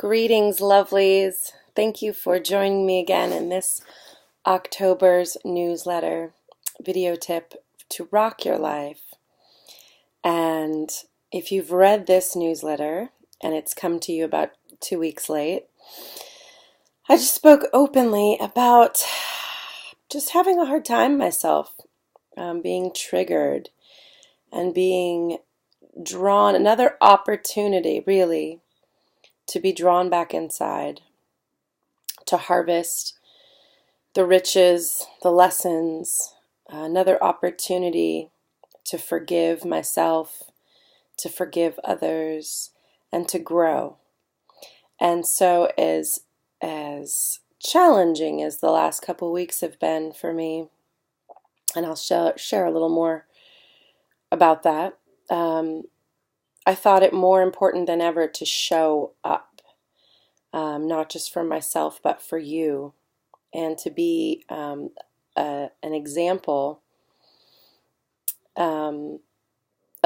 Greetings, lovelies. Thank you for joining me again in this October's newsletter video tip to rock your life. And if you've read this newsletter and it's come to you about 2 weeks late, I just spoke openly about just having a hard time myself, being triggered and being drawn, another opportunity really to be drawn back inside, to harvest the riches, the lessons, another opportunity to forgive myself, to forgive others, and to grow. And so as challenging as the last couple weeks have been for me, and I'll share a little more about that, I thought it more important than ever to show up, not just for myself, but for you, and to be an example of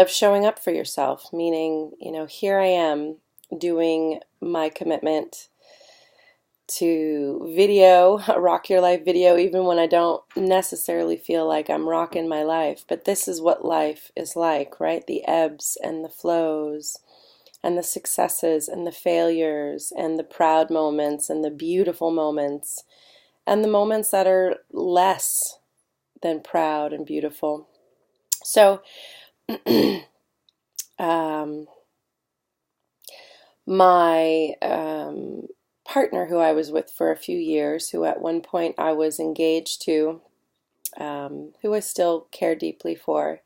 showing up for yourself, meaning, here I am doing my commitment to video, a Rock Your Life video, even when I don't necessarily feel like I'm rocking my life. But this is what life is like, right? The ebbs and the flows, and the successes and the failures, and the proud moments and the beautiful moments, and the moments that are less than proud and beautiful. So, my partner, who I was with for a few years, who at one point I was engaged to, who I still care deeply for,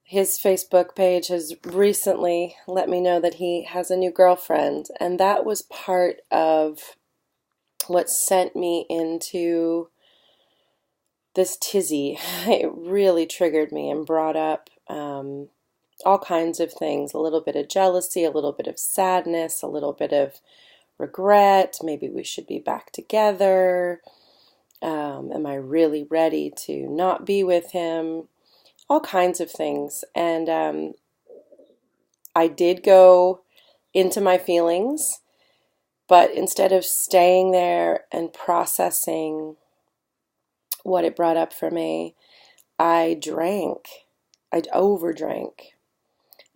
his Facebook page has recently let me know that he has a new girlfriend, and that was part of what sent me into this tizzy. It really triggered me and brought up all kinds of things, a little bit of jealousy, a little bit of sadness, a little bit of regret. Maybe we should be back together. Am I really ready to not be with him? All kinds of things. And I did go into my feelings, but instead of staying there and processing what it brought up for me, I drank. I overdrank,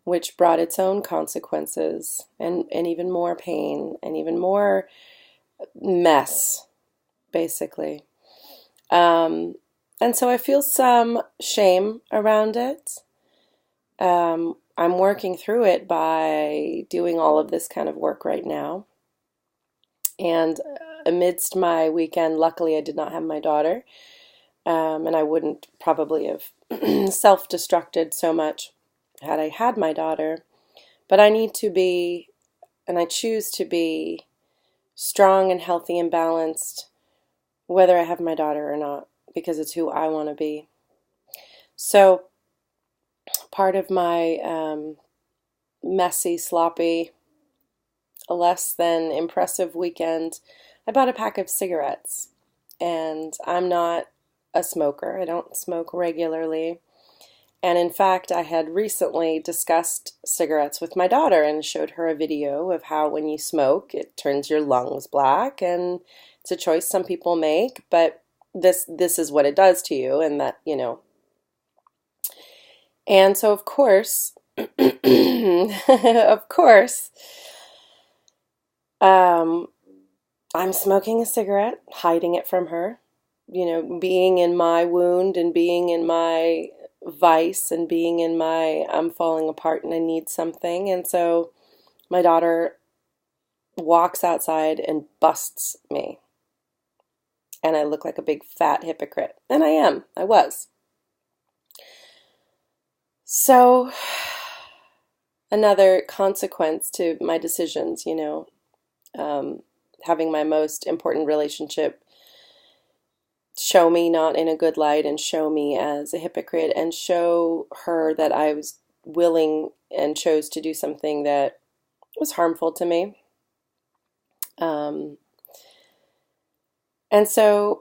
which brought its own consequences and even more pain and even more mess, basically. And so I feel some shame around it. I'm working through it by doing all of this kind of work right now. And amidst my weekend, luckily I did not have my daughter, and I wouldn't probably have self-destructed so much had I had my daughter. But I need to be, and I choose to be, strong and healthy and balanced, whether I have my daughter or not, because it's who I want to be. So part of my messy, sloppy, less than impressive weekend, I bought a pack of cigarettes. And I'm not a smoker. I don't smoke regularly. And in fact, I had recently discussed cigarettes with my daughter and showed her a video of how when you smoke, it turns your lungs black, and it's a choice some people make, but this is what it does to you, and that, And so of course, of course, I'm smoking a cigarette, hiding it from her, being in my wound and being in my vice and being in my I'm falling apart and I need something. And so my daughter walks outside and busts me. And I look like a big fat hypocrite. And I am. I was. So another consequence to my decisions, having my most important relationship show me not in a good light and show me as a hypocrite and show her that I was willing and chose to do something that was harmful to me. And so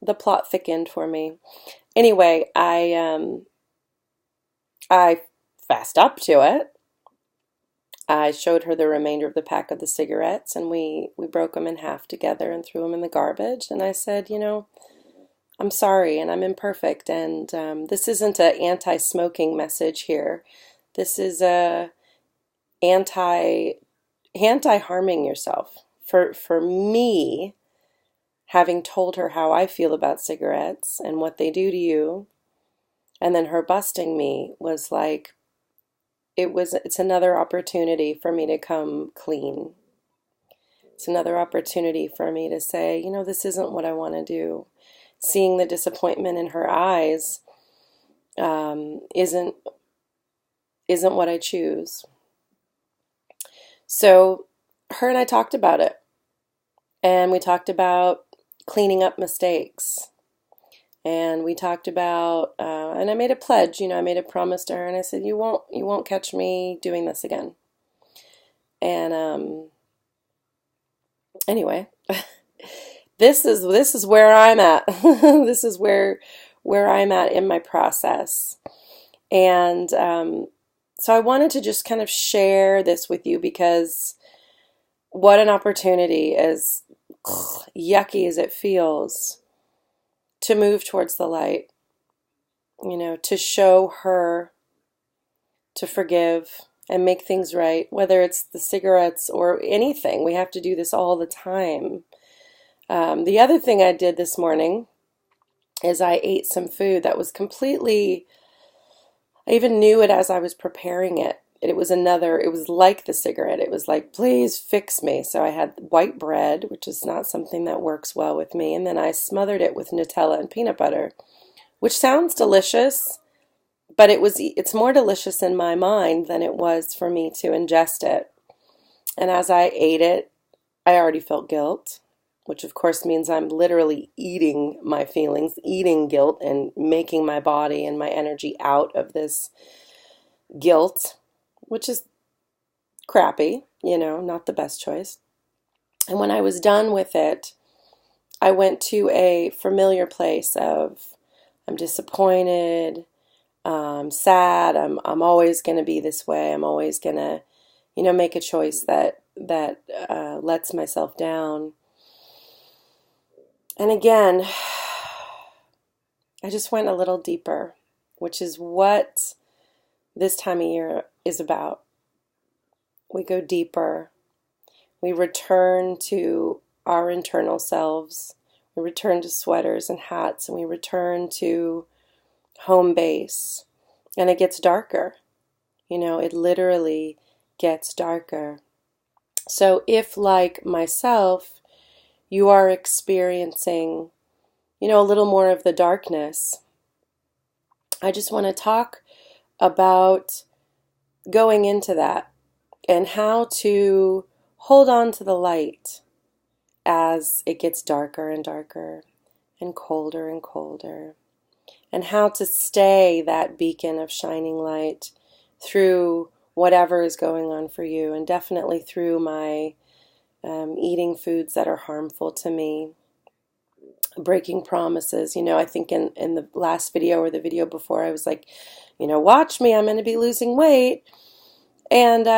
the plot thickened for me. Anyway, I fessed up to it. I showed her the remainder of the pack of the cigarettes, and we broke them in half together and threw them in the garbage. And I said, you know, I'm sorry and I'm imperfect, and this isn't an anti-smoking message here. This is a anti-harming yourself. For me, having told her how I feel about cigarettes and what they do to you, and then her busting me was like, it's another opportunity for me to come clean. It's another opportunity for me to say, you know, this isn't what I want to do. Seeing the disappointment in her eyes isn't what I choose. So her and I talked about it, and we talked about cleaning up mistakes, and we talked about and I made a pledge, you know, I made a promise to her, and I said, you won't catch me doing this again. And anyway, this is where I'm at. This is where I'm at in my process. And so I wanted to just kind of share this with you, because what an opportunity, as yucky as it feels, to move towards the light, you know, to show her, to forgive and make things right, whether it's the cigarettes or anything. We have to do this all the time. The other thing I did this morning is I ate some food that was completely, I even knew it as I was preparing it. It was like the cigarette. It was like, please fix me. So I had white bread, which is not something that works well with me. And then I smothered it with Nutella and peanut butter, which sounds delicious, but it's more delicious in my mind than it was for me to ingest it. And as I ate it, I already felt guilt, which of course means I'm literally eating my feelings, eating guilt, and making my body and my energy out of this guilt, which is crappy, you know, not the best choice. And when I was done with it, I went to a familiar place of, I'm disappointed, I'm sad, I'm always going to be this way, I'm always going to, you know, make a choice that lets myself down. And again, I just went a little deeper, which is what this time of year is about. We go deeper. We return to our internal selves. We return to sweaters and hats, and we return to home base. And it gets darker. You know, it literally gets darker. So if, like myself, you are experiencing, you know, a little more of the darkness, I just want to talk about going into that and how to hold on to the light as it gets darker and darker and colder, and how to stay that beacon of shining light through whatever is going on for you, and definitely through my eating foods that are harmful to me, breaking promises. You know, I think in the last video or the video before, I was like, you know, watch me, I'm going to be losing weight. And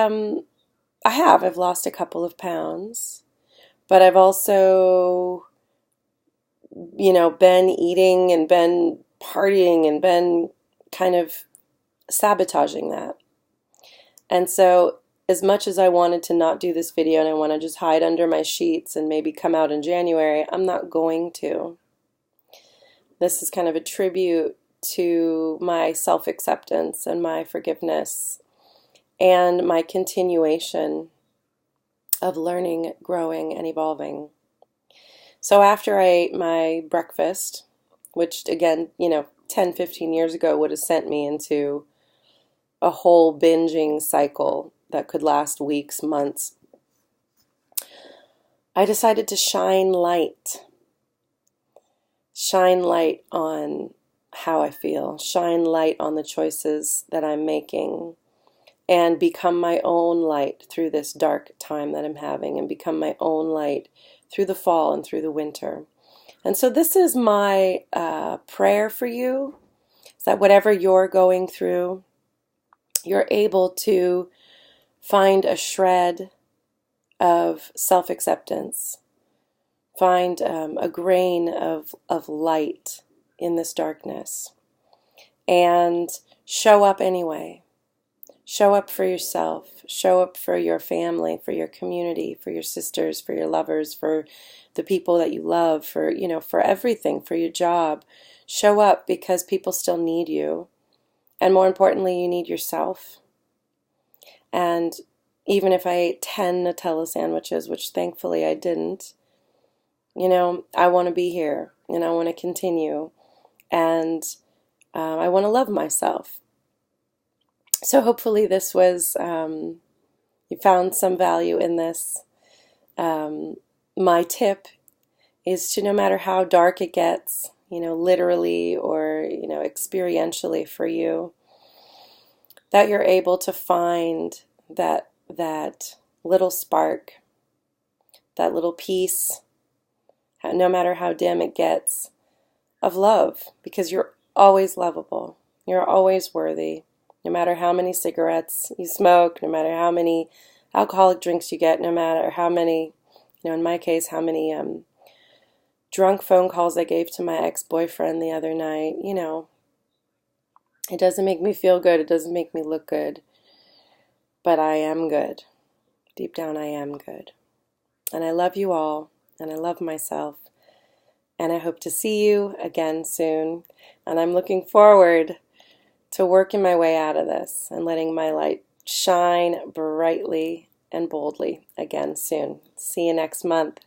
I've lost a couple of pounds, but I've also, you know, been eating and been partying and been kind of sabotaging that. And so as much as I wanted to not do this video and I want to just hide under my sheets and maybe come out in January, I'm not going to. This is kind of a tribute to my self-acceptance and my forgiveness and my continuation of learning, growing, and evolving. So after I ate my breakfast, which again, you know, 10, 15 years ago would have sent me into a whole binging cycle that could last weeks, months, I decided to shine light. Shine light on how I feel. Shine light on the choices that I'm making. And become my own light through this dark time that I'm having. And become my own light through the fall and through the winter. And so this is my prayer for you. Is that whatever you're going through, you're able to find a shred of self-acceptance. Find a grain of light in this darkness. And show up anyway. Show up for yourself. Show up for your family, for your community, for your sisters, for your lovers, for the people that you love, for, for everything, for your job. Show up because people still need you. And more importantly, you need yourself. And even if I ate 10 Nutella sandwiches, which thankfully I didn't, I want to be here and I want to continue. And I want to love myself. So hopefully this was, you found some value in this. My tip is to, no matter how dark it gets, literally or, experientially for you, that you're able to find that little spark, that little piece, no matter how dim it gets, of love, because you're always lovable. You're always worthy. No matter how many cigarettes you smoke, no matter how many alcoholic drinks you get, no matter how many, in my case, how many drunk phone calls I gave to my ex-boyfriend the other night, it doesn't make me feel good. It doesn't make me look good. But I am good. Deep down, I am good. And I love you all, and I love myself. And I hope to see you again soon. And I'm looking forward to working my way out of this and letting my light shine brightly and boldly again soon. See you next month.